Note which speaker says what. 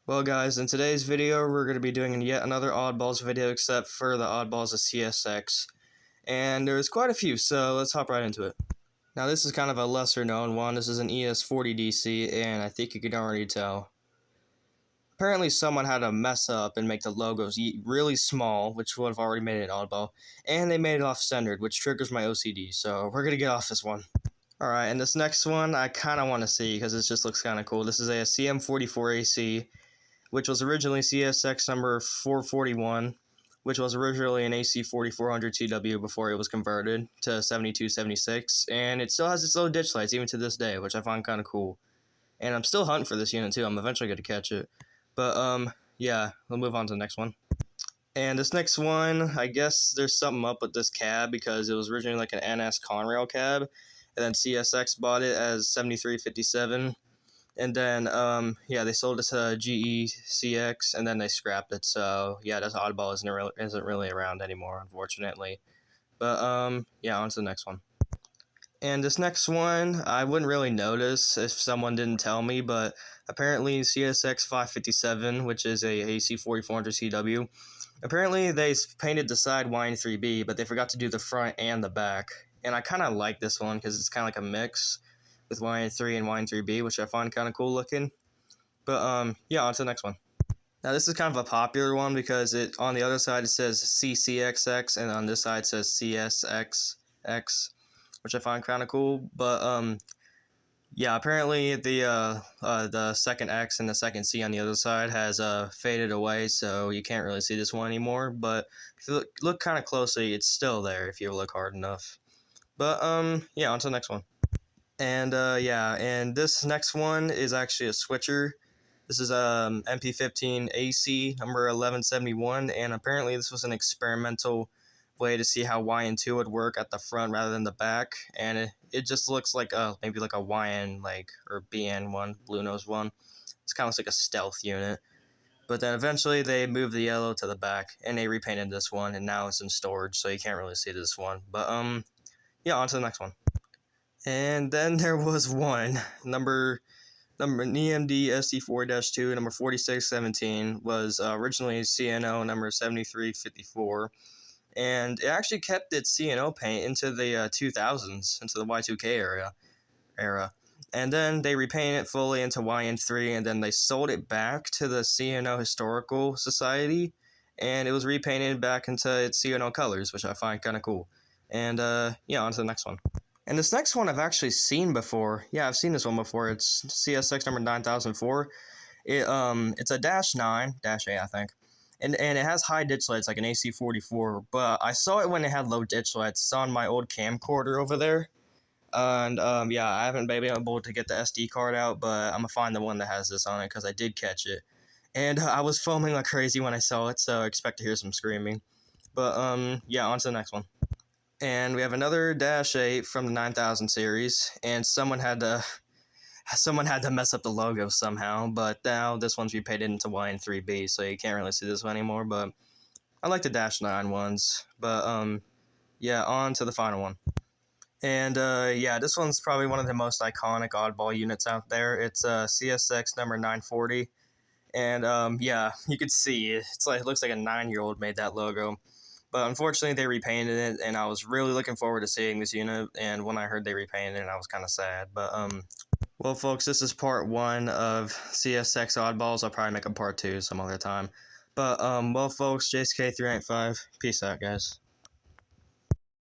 Speaker 1: Well guys, in today's video we're going to be doing yet another oddballs video, except for the oddballs of CSX. And there's quite a few, so let's hop right into it. Now this is kind of a lesser known one. This is an ES40DC, and I think you can already tell. Apparently someone had to mess up and make the logos really small, which would have already made it an oddball. And they made it off-centered, which triggers my OCD, so we're going to get off this one. Alright, and this next one I kind of want to see because it just looks kind of cool. This is a CM44AC, which was originally CSX number 441, which was originally an AC 4400 TW before it was converted to 7276, and it still has its low ditch lights even to this day, which I find kind of cool. And I'm still hunting for this unit too. I'm eventually going to catch it. But yeah, we'll move on to the next one. And this next one, I guess there's something up with this cab because it was originally like an NS Conrail cab, and then CSX bought it as 7357. And then, yeah, they sold it to GE CX, and then they scrapped it. So, yeah, this oddball isn't really around anymore, unfortunately. But, yeah, on to the next one. And this next one, I wouldn't really notice if someone didn't tell me, but apparently CSX 557, which is a AC 4400 CW, apparently they painted the side YN3B, but they forgot to do the front and the back. And I kind of like this one because it's kind of like a mix with YN3 and YN3B, which I find kind of cool looking. But yeah, on to the next one. Now this is kind of a popular one because on the other side it says CCXX, and on this side it says CSXX, which I find kind of cool. But yeah, apparently the second X and the second C on the other side has faded away, so you can't really see this one anymore. But if you look kind of closely, it's still there if you look hard enough. But yeah, on to the next one. And yeah, and this next one is actually a switcher. This is MP15 AC number 1171, and apparently this was an experimental way to see how YN2 would work at the front rather than the back, and it just looks like maybe like a YN or BN one, Blue Nose one. It's kind of looks like a stealth unit. But then eventually they moved the yellow to the back, and they repainted this one, and now it's in storage, so you can't really see this one. But yeah, on to the next one. And then there was one, number EMD SD4-2, number 4617, was originally CNO number 7354, and it actually kept its CNO paint into the 2000s, into the Y2K era. And then they repainted it fully into YN3, and then they sold it back to the CNO Historical Society, and it was repainted back into its CNO colors, which I find kind of cool. And yeah, on to the next one. And this next one I've actually seen before. Yeah, I've seen this one before. It's CSX number 9004. It's a -9, I think. And it has high ditch lights like an AC44, but I saw it when it had low ditch lights. It's on my old camcorder over there. And yeah, I haven't been able to get the SD card out, but I'm gonna find the one that has this on it because I did catch it. And I was filming like crazy when I saw it, so I expect to hear some screaming. But yeah, on to the next one. And we have another -8 from the 9000 series, and someone had to mess up the logo somehow, but now this one's repainted into YN3B, so you can't really see this one anymore. But I like the -9 ones. But yeah, on to the final one. And yeah, this one's probably one of the most iconic oddball units out there. It's CSX number 940, and yeah, you could see it looks like a 9-year-old made that logo. But unfortunately, they repainted it, and I was really looking forward to seeing this unit, and when I heard they repainted it, I was kind of sad. But, well, folks, this is part 1 of CSX Oddballs. I'll probably make a part 2 some other time. But, well, folks, JSK385, peace out, guys.